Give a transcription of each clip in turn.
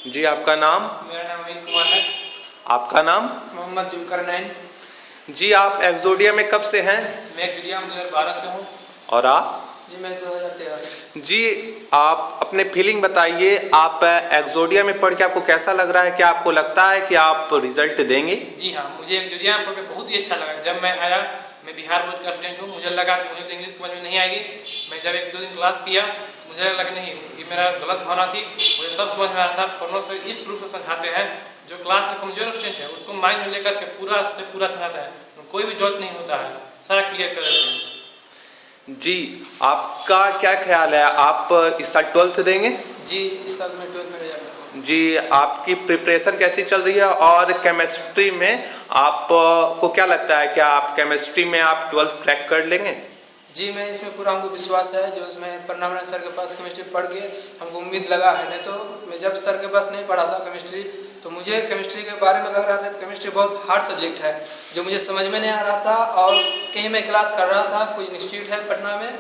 जी आपका नाम? मेरा नाम अमित कुमार है। आपका नाम? मोहम्मद जुल्करनैन। जी आप एक्सोडिया में कब से हैं? मैं एक्सोडिया में 2012 से हूँ। और आप? जी मैं 2013 से। जी आप अपने फीलिंग बताइए, आप एक्सोडिया में पढ़ के आपको कैसा लग रहा है? क्या आपको लगता है कि आप रिजल्ट देंगे? जी हाँ, मुझे एक्सोडिया में पढ़ के बहुत ही अच्छा लगा। जब मैं आया, मैं बिहार बोर्ड का स्टूडेंट हूँ, मुझे लगा कि मुझे तो इंग्लिश समझ में नहीं आएगी। मैं जब 1-2 दिन क्लास किया मुझे लगा नहीं, ये मेरा गलत भावना थी। मुझे सब समझ में आ रहा था। प्रोफेसर इस रूप से समझाते हैं, जो क्लास में कमजोर स्टूडेंट है उसको माइंड में लेकर के पूरा से पूरा समझाता है, कोई भी जरूरत नहीं होता है, सारा क्लियर कर देते हैं। जी आपका क्या ख्याल है, आप इस साल 12th देंगे? जी इस साल मैं 12th में रिजल्ट दूंगा। जी आपकी प्रिपरेशन कैसी चल रही है? और केमिस्ट्री में आपको क्या लगता है, क्या आप केमिस्ट्री में आप 12th क्रैक कर लेंगे? जी मैं इसमें पूरा हमको विश्वास है। जो इसमें परनामन सर के पास केमिस्ट्री पढ़ के हमको उम्मीद लगा है। नहीं तो मैं जब सर के पास नहीं पढ़ा था केमिस्ट्री, तो मुझे केमिस्ट्री के बारे में लग रहा था केमिस्ट्री बहुत हार्ड सब्जेक्ट है, जो मुझे समझ में नहीं आ रहा था। और कहीं मैं क्लास कर रहा था, कोई इंस्टीट्यूट है पटना में,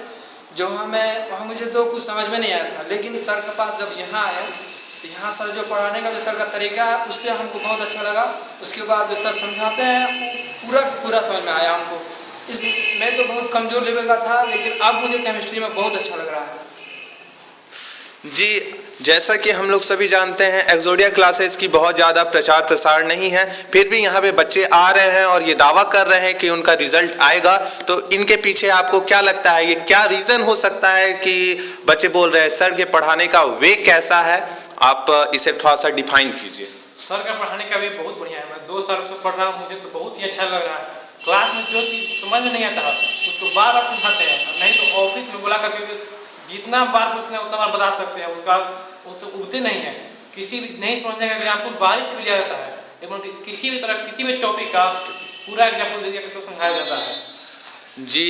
जो वहाँ मुझे तो कुछ समझ में नहीं आया था। लेकिन सर के पास जब यहाँ आए, तो यहाँ सर जो पढ़ाने का जो सर का तरीका है उससे हमको बहुत अच्छा लगा। उसके बाद जो सर समझाते हैं पूरा की पूरा समझ में आया हमको। मैं तो बहुत कमज़ोर लेवल का था, लेकिन अब मुझे केमिस्ट्री में बहुत अच्छा लग रहा है। जी जैसा कि हम लोग सभी जानते हैं, एक्सोडिया क्लासेस की बहुत ज़्यादा प्रचार प्रसार नहीं है, फिर भी यहाँ पे बच्चे आ रहे हैं और ये दावा कर रहे हैं कि उनका रिजल्ट आएगा। तो इनके पीछे आपको क्या लगता है, ये क्या रीज़न हो सकता है कि बच्चे बोल रहे हैं? सर के पढ़ाने का वे कैसा है, आप इसे थोड़ा सा डिफाइन कीजिए। सर का पढ़ाने का वे बहुत बढ़िया है। मैं 2 साल से पढ़ रहा हूँ, मुझे तो बहुत ही अच्छा लग रहा है। क्लास में जो चीज़ समझ में नहीं आता है उसको बार बार समझाते हैं, नहीं तो ऑफिस में बुला करके जितना बार पूछना उतना बार बता सकते हैं। उससे उगते नहीं है। किसी भी नहीं समझने का एग्जाम्पल बारिश से लिया जाता है, लेकिन किसी भी तरह किसी भी टॉपिक का पूरा एग्जाम्पल दे दिया करके समझाया जाता है। जी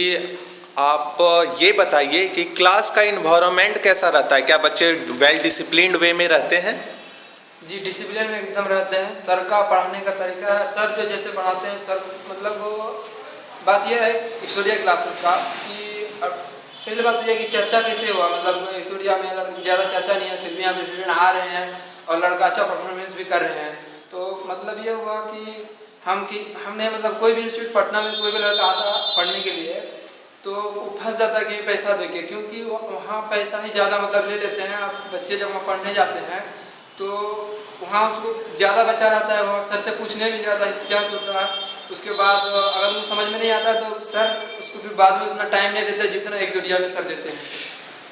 आप ये बताइए कि क्लास का इन्वायरमेंट कैसा रहता है? क्या बच्चे वेल डिसिप्लिन्ड वे में रहते हैं? जी डिसिप्लिन में एकदम रहते हैं। सर का पढ़ाने का तरीका है, सर जो जैसे पढ़ाते हैं, सर मतलब बात यह है एक्सोडिया क्लासेस का कि पहले बात तो यह कि चर्चा कैसे हुआ। मतलब एक्सोडिया में ज़्यादा चर्चा नहीं है, फिर भी यहाँ पे स्टूडेंट आ रहे हैं और लड़का अच्छा परफॉर्मेंस भी कर रहे हैं। तो मतलब ये हुआ कि हमने मतलब कोई भी इंस्टीट्यूट पटना में कोई भी लड़का आता पढ़ने के लिए, तो वो फंस जाता है कि पैसा देके, क्योंकि वहाँ पैसा ही ज़्यादा मतलब ले लेते हैं। बच्चे जब वहाँ पढ़ने जाते हैं तो वहाँ उसको ज़्यादा बचा रहता है, वहाँ सर से पूछने भी ज़्यादा चांस होता है। उसके बाद अगर उनको समझ में नहीं आता तो सर उसको फिर बाद में उतना टाइम नहीं देते जितना एक्सोडिया में सर देते हैं।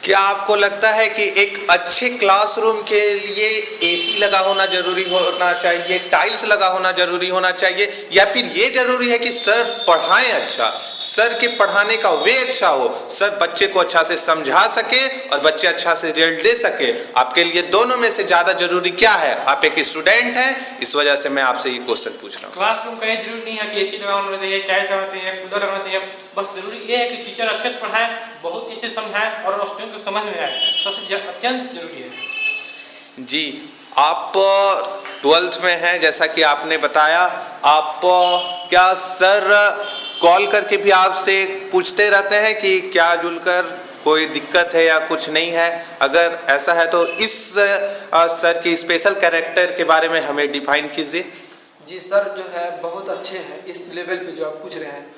क्या आपको लगता है कि एक अच्छे क्लासरूम के लिए एसी लगा होना जरूरी होना चाहिए, टाइल्स लगा होना जरूरी होना चाहिए, या फिर ये जरूरी है कि सर पढ़ाएं अच्छा, सर के पढ़ाने का वे अच्छा हो, सर बच्चे को अच्छा से समझा सके और बच्चे अच्छा से रिजल्ट दे सके? आपके लिए दोनों में से ज़्यादा जरूरी क्या है? आप एक स्टूडेंट हैं, इस वजह से मैं आपसे ये क्वेश्चन पूछ रहा हूँ। क्लासरूम का ये जरूरी नहीं है कि एसी लगा होना चाहिए, टाइल्स लगाना चाहिए, कूलर लगाना चाहिए। बस जरूरी ये है कि टीचर अच्छे से पढ़ाए, बहुत अच्छे से समझाए और स्टूडेंट को समझ में आए, सबसे अत्यंत जरूरी है। जी आप 12th में हैं, जैसा कि आपने बताया, आप क्या सर कॉल करके भी आपसे पूछते रहते हैं कि क्या जुलकर कोई दिक्कत है या कुछ नहीं है? अगर ऐसा है तो इस सर के स्पेशल कैरेक्टर के बारे में हमें डिफाइन कीजिए। जी सर जो है बहुत अच्छे हैं इस लेवल पे जो आप पूछ रहे हैं।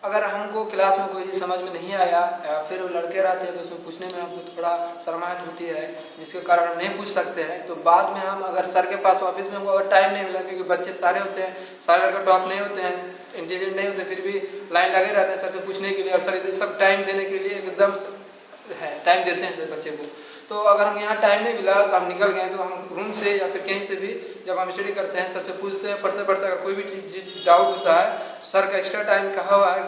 अगर हमको क्लास में कोई चीज़ समझ में नहीं आया या फिर वो लड़के रहते हैं तो उसमें पूछने में हमको थोड़ा शर्माहट होती है, जिसके कारण हम नहीं पूछ सकते हैं। तो बाद में हम अगर सर के पास ऑफिस में हमको अगर टाइम नहीं मिला, क्योंकि बच्चे सारे होते हैं, सारे लड़के टॉप नहीं होते हैं, इंटेलिजेंट नहीं होते, फिर भी लाइन लगे रहते हैं सर से पूछने के लिए, और सर सब टाइम देने के लिए एकदम है टाइम देते हैं सर बच्चे को। तो अगर हम यहाँ टाइम नहीं मिला तो हम निकल गए, तो हम रूम से या फिर कहीं से भी जब हम स्टडी करते हैं सर से पूछते हैं, पढ़ते पढ़ते अगर कोई भी चीज़ डाउट होता है, सर का एक्स्ट्रा टाइम कहा हुआ है,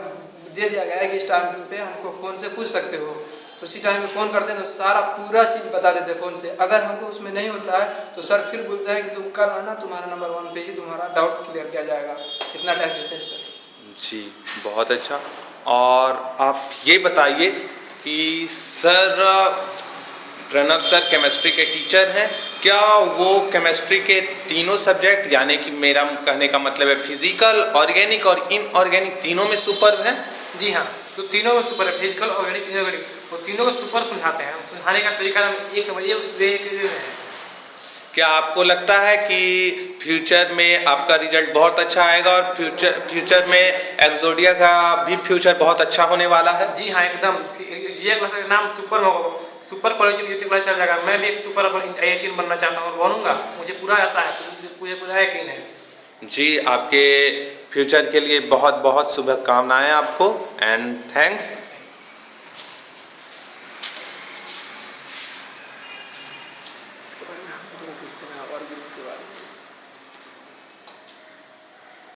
दे दिया गया है कि इस टाइम पे हमको फ़ोन से पूछ सकते हो। तो उसी टाइम पे फ़ोन करते हैं तो सारा पूरा चीज़ बता देते हैं फ़ोन से। अगर हमको उसमें नहीं होता है तो सर फिर बोलते हैं कि तुम कल आना, तुम्हारा नंबर 1 पे ही तुम्हारा डाउट क्लियर किया जाएगा। इतना टाइम देते हैं सर। जी बहुत अच्छा। और आप ये बताइए कि सर प्रणव सर केमिस्ट्री के टीचर हैं, क्या वो केमिस्ट्री के तीनों सब्जेक्ट, यानी कि मेरा कहने का मतलब है फिजिकल, ऑर्गेनिक और इनऑर्गेनिक, तीनों में सुपर हैं? जी हाँ, तो तीनों में सुपर है, फिजिकल, ऑर्गेनिक, इनऑर्गेनिक, और तीनों को सुपर समझाते हैं। समझाने का तरीका एक नंबर ये वे है। क्या आपको लगता है कि फ्यूचर में आपका रिजल्ट बहुत अच्छा आएगा और फ्यूचर में एक्सोडिया का भी फ्यूचर बहुत अच्छा होने वाला है? जी हाँ, एकदम। ये क्लास का नाम सुपर कॉलेज क्लास चल जाएगा। मैं भी एक सुपर IIT बनना चाहता हूँ और बनूंगा, मुझे पूरा आशा है, मुझे पूरा यकीन है। जी, आपके फ्यूचर के लिए बहुत बहुत शुभकामनाएं आपको एंड थैंक्स। इसके बारे में हम पूछते हैं और भी के बारे में।